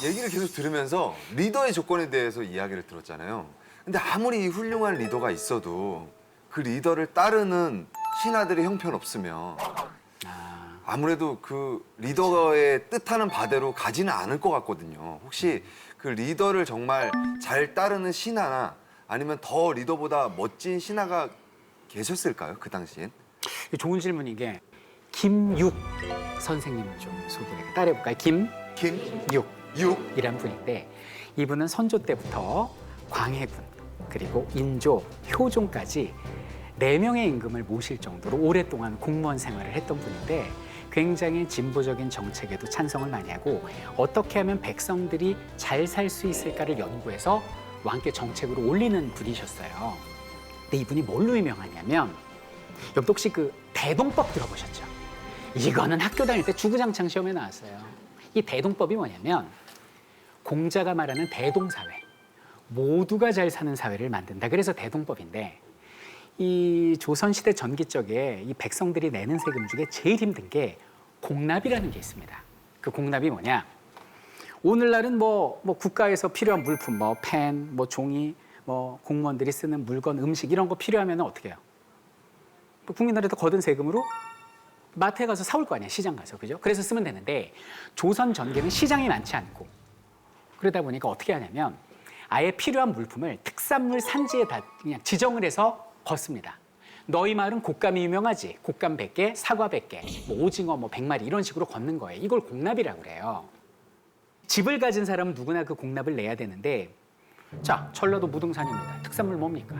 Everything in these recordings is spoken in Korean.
얘기를 계속 들으면서 리더의 조건에 대해서 이야기를 들었잖아요. 근데 아무리 훌륭한 리더가 있어도 그 리더를 따르는 신하들의 형편없으면 아무래도 그 리더의 뜻하는 바대로 가지는 않을 것 같거든요. 혹시 그 리더를 정말 잘 따르는 신하나 아니면 더 리더보다 멋진 신하가 계셨을까요? 그 당시엔? 좋은 질문인 게 김육 선생님을 좀 소개해 따라해볼까요? 김육 이란 분인데 이분은 선조 때부터 광해군 그리고 인조, 효종까지 4명의 임금을 모실 정도로 오랫동안 공무원 생활을 했던 분인데 굉장히 진보적인 정책에도 찬성을 많이 하고 어떻게 하면 백성들이 잘 살 수 있을까를 연구해서 왕께 정책으로 올리는 분이셨어요. 근데 이분이 뭘로 유명하냐면 여러분 혹시 그 대동법 들어보셨죠? 이거는 학교 다닐 때 주구장창 시험에 나왔어요. 이 대동법이 뭐냐면 공자가 말하는 대동사회, 모두가 잘 사는 사회를 만든다. 그래서 대동법인데 이 조선시대 전기적에 이 백성들이 내는 세금 중에 제일 힘든 게 공납이라는 게 있습니다. 그 공납이 뭐냐? 오늘날은 뭐 국가에서 필요한 물품, 뭐 펜, 뭐 종이, 뭐 공무원들이 쓰는 물건, 음식 이런 거 필요하면 어떻게 해요? 국민들한테 거둔 세금으로 마트에 가서 사올 거 아니에요, 시장 가서, 그죠? 그래서 쓰면 되는데 조선 전기는 시장이 많지 않고 그러다 보니까 어떻게 하냐면 아예 필요한 물품을 특산물 산지에 다 그냥 지정을 해서 걷습니다. 너희 마을은 곶감이 유명하지? 곶감 100개, 사과 100개, 뭐 오징어 뭐 100마리 이런 식으로 걷는 거예요. 이걸 공납이라고 그래요. 집을 가진 사람은 누구나 그 공납을 내야 되는데 자, 전라도 무등산입니다. 특산물 뭡니까?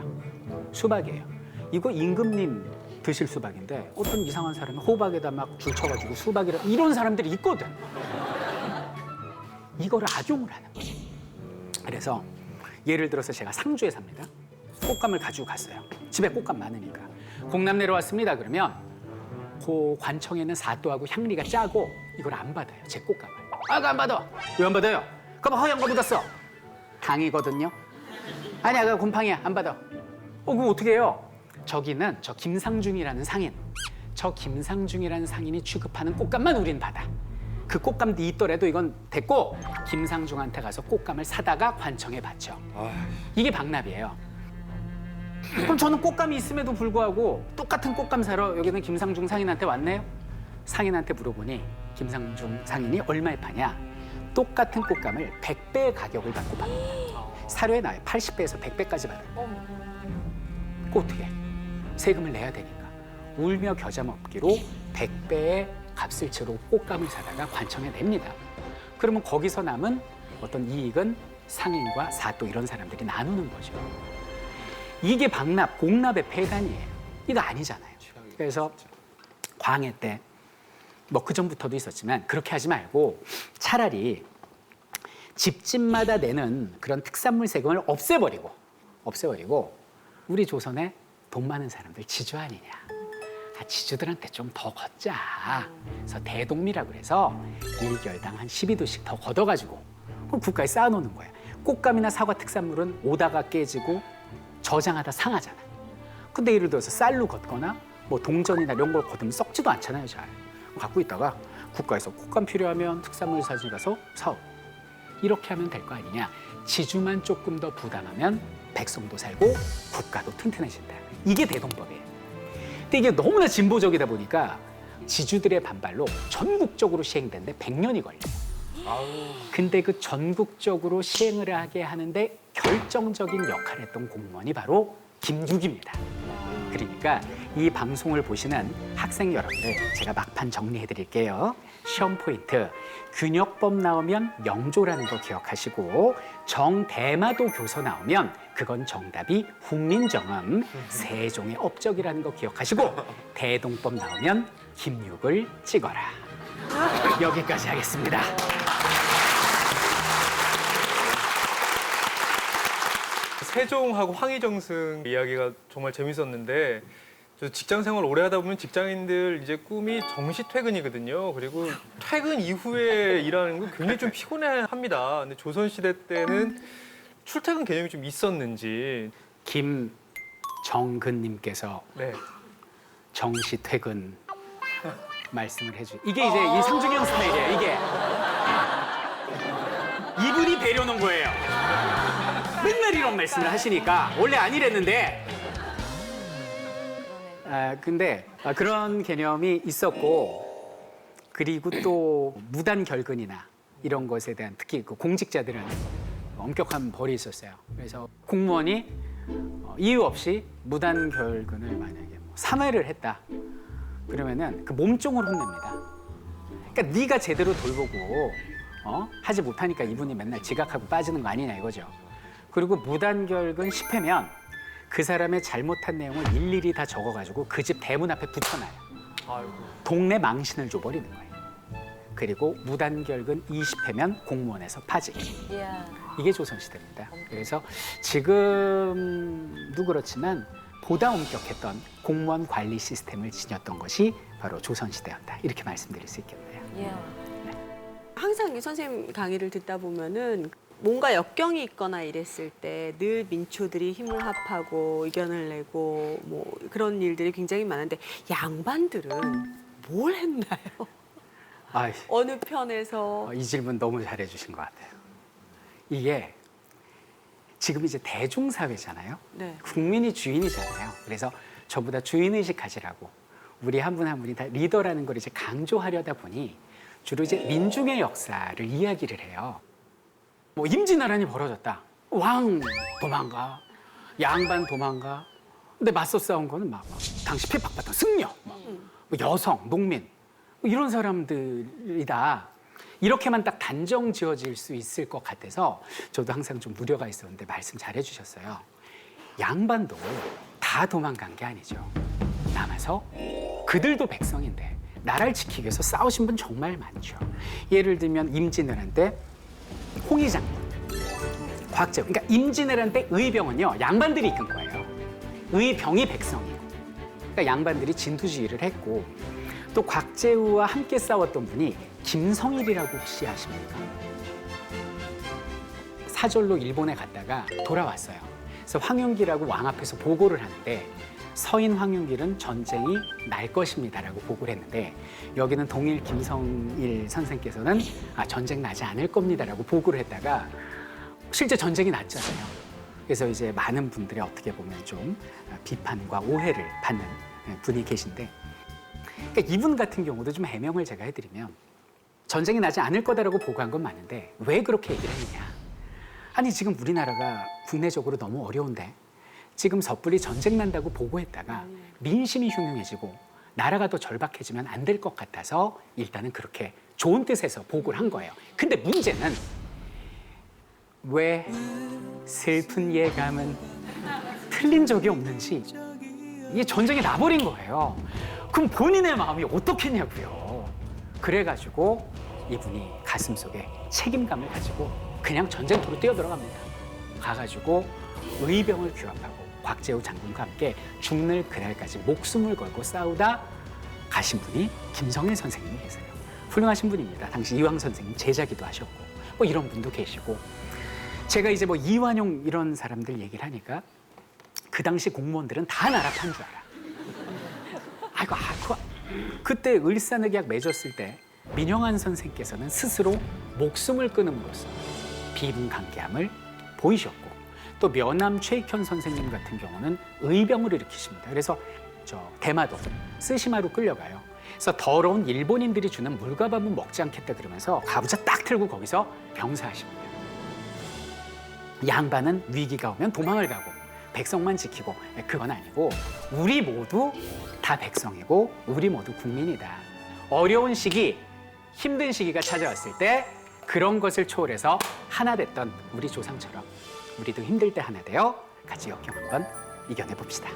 수박이에요. 이거 임금님 드실 수박인데 어떤 이상한 사람이 호박에다 막 줄 쳐가지고 수박이라 이런 사람들이 있거든. 이거를 악용을 하는 거예요. 그래서 예를 들어서 제가 상주에 삽니다. 꽃감을 가지고 갔어요. 집에 꽃감 많으니까. 공납 내려왔습니다. 그러면 그 관청에는 사또하고 향리가 짜고 이걸 안 받아요. 제 꽃감을. 아, 그거 안 받아. 왜 안 받아요? 그럼 허영 거 묻었어. 당이거든요. 아니야, 그거 곰팡이야. 안 받아. 그럼 어떻게 해요? 저기는 저 김상중이라는 상인. 저 김상중이라는 상인이 취급하는 꽃감만 우린 받아. 그 꽃감도 있더라도 이건 됐고 김상중한테 가서 꽃감을 사다가 관청에 바쳐. 이게 박납이에요. 그럼 저는 꽃감이 있음에도 불구하고 똑같은 꽃감 사러 여기는 김상중 상인한테 왔네요. 상인한테 물어보니 김상중 상인이 얼마에 파냐. 똑같은 꽃감을 100배의 가격을 받고 팝니다. 사료에 나와요. 80배에서 100배까지 받아요. 그 어떻게 해? 세금을 내야 되니까 울며 겨자 먹기로 100배의 값을 치르고 꽃감을 사다가 관청에 냅니다. 그러면 거기서 남은 어떤 이익은 상인과 사또 이런 사람들이 나누는 거죠. 이게 박납, 공납의 폐단이에요. 이거 아니잖아요. 그래서 광해 때 뭐 그전부터도 있었지만 그렇게 하지 말고 차라리 집집마다 내는 그런 특산물 세금을 없애버리고 우리 조선에 돈 많은 사람들 지주 아니냐. 지주들한테 좀 더 걷자. 그래서 대동미라고 그래서 1결당 한 12도씩 더 걷어가지고 국가에 쌓아놓는 거야. 꽃감이나 사과 특산물은 오다가 깨지고 저장하다 상하잖아. 근데 예를 들어서 쌀로 걷거나 뭐 동전이나 이런 걸 걷으면 썩지도 않잖아요, 잘. 갖고 있다가 국가에서 꽃감 필요하면 특산물 사진 가서 사오. 이렇게 하면 될 거 아니냐. 지주만 조금 더 부담하면 백성도 살고 국가도 튼튼해진다. 이게 대동법이에요. 근데 이게 너무나 진보적이다 보니까 지주들의 반발로 전국적으로 시행되는데 100년이 걸려요. 근데 그 전국적으로 시행을 하게 하는데 결정적인 역할을 했던 공무원이 바로 김육입니다. 그러니까 이 방송을 보시는 학생 여러분들 제가 막판 정리해 드릴게요. 시험 포인트, 균역법 나오면 영조라는 거 기억하시고 정대마도 교서 나오면 그건 정답이 훈민정음, 세종의 업적이라는 거 기억하시고 대동법 나오면 김육을 찍어라. 여기까지 하겠습니다. 세종하고 황희정승 이야기가 정말 재밌었는데 저 직장 생활 오래 하다 보면 직장인들 이제 꿈이 정시 퇴근이거든요. 그리고 퇴근 이후에 일하는 거 굉장히 좀 피곤해합니다. 근데 조선 시대 때는 출퇴근 개념이 좀 있었는지. 김 정근님께서 네. 정시 퇴근 말씀을 해주. 이게 이제 이 상준이 형 스타일이에요. 이게 이분이 배려놓은 거예요. 맨날 이런 말씀을 하시니까 원래 안 이랬는데. 근데 그런 개념이 있었고, 그리고 또 무단 결근이나 이런 것에 대한 특히 그 공직자들은 엄격한 벌이 있었어요. 그래서 공무원이 이유 없이 무단 결근을 만약에 3회를 했다. 그러면은 그 몸종을 혼냅니다. 그러니까 네가 제대로 돌보고 하지 못하니까 이분이 맨날 지각하고 빠지는 거 아니냐 이거죠. 그리고 무단 결근 10회면 그 사람의 잘못한 내용을 일일이 다 적어가지고 그 집 대문 앞에 붙여놔요. 아이고. 동네 망신을 줘버리는 거예요. 그리고 무단 결근 20회면 공무원에서 파직. 이야. 이게 조선시대입니다. 그래서 지금도 그렇지만 보다 엄격했던 공무원 관리 시스템을 지녔던 것이 바로 조선시대였다. 이렇게 말씀드릴 수 있겠네요. 이야. 항상 이 선생님 강의를 듣다 보면은 뭔가 역경이 있거나 이랬을 때 늘 민초들이 힘을 합하고 의견을 내고 뭐 그런 일들이 굉장히 많은데 양반들은 뭘 했나요? 아이, 어느 편에서 이 질문 너무 잘해 주신 것 같아요. 이게 지금 이제 대중사회잖아요. 네. 국민이 주인이잖아요. 그래서 저보다 주인의식 가지라고 우리 한 분 한 분이 다 리더라는 걸 이제 강조하려다 보니 주로 이제 민중의 역사를 이야기를 해요. 뭐 임진왜란이 벌어졌다. 왕 도망가, 양반 도망가. 근데 맞서 싸운 거는 막 당시 핍박받던 승려, 뭐 여성, 농민 뭐 이런 사람들이다. 이렇게만 딱 단정 지어질 수 있을 것 같아서 저도 항상 좀 우려가 있었는데 말씀 잘해 주셨어요. 양반도 다 도망간 게 아니죠. 남아서 그들도 백성인데 나라를 지키기 위해서 싸우신 분 정말 많죠. 예를 들면 임진왜란 때 홍위 장군, 곽재우. 그러니까 임진왜란 때 의병은요 양반들이 이끈 거예요. 의병이 백성이고. 그러니까 양반들이 진두지휘를 했고, 또 곽재우와 함께 싸웠던 분이 김성일이라고 혹시 아십니까? 사절로 일본에 갔다가 돌아왔어요. 그래서 황윤길하고 왕 앞에서 보고를 하는데 서인 황윤길은 전쟁이 날 것입니다라고 보고를 했는데 여기는 동일 김성일 선생께서는 전쟁 나지 않을 겁니다라고 보고를 했다가 실제 전쟁이 났잖아요. 그래서 이제 많은 분들이 어떻게 보면 좀 비판과 오해를 받는 분이 계신데, 그러니까 이분 같은 경우도 좀 해명을 제가 해드리면 전쟁이 나지 않을 거다라고 보고한 건 맞는데 왜 그렇게 얘기를 했느냐. 아니 지금 우리나라가 국내적으로 너무 어려운데 지금 섣불리 전쟁 난다고 보고했다가 민심이 흉흉해지고 나라가 더 절박해지면 안 될 것 같아서 일단은 그렇게 좋은 뜻에서 보고를 한 거예요. 근데 문제는 왜 슬픈 예감은 틀린 적이 없는지 이게 전쟁이 나버린 거예요. 그럼 본인의 마음이 어떻겠냐고요. 그래가지고 이분이 가슴속에 책임감을 가지고 그냥 전쟁터로 뛰어들어갑니다. 가가지고 의병을 규합하고 곽재우 장군과 함께 죽는 그날까지 목숨을 걸고 싸우다 가신 분이 김성일 선생님이 계세요. 훌륭하신 분입니다. 당시 이황 선생님 제자기도 하셨고 뭐 이런 분도 계시고, 제가 이제 뭐 이완용 이런 사람들 얘기를 하니까 그 당시 공무원들은 다 나라 판 줄 알아. 그때 을사늑약 맺었을 때 민영환 선생께서는 스스로 목숨을 끊음으로써 비분강개함을 보이셨고, 또 면암 최익현 선생님 같은 경우는 의병을 일으키십니다. 그래서 대마도 스시마로 끌려가요. 그래서 더러운 일본인들이 주는 물과 밥은 먹지 않겠다 그러면서 가부좌 딱 틀고 거기서 병사하십니다. 양반은 위기가 오면 도망을 가고 백성만 지키고, 그건 아니고 우리 모두 다 백성이고 우리 모두 국민이다. 어려운 시기, 힘든 시기가 찾아왔을 때 그런 것을 초월해서 하나 됐던 우리 조상처럼 우리도 힘들 때 하나 되어 같이 역경 한번 이겨내 봅시다.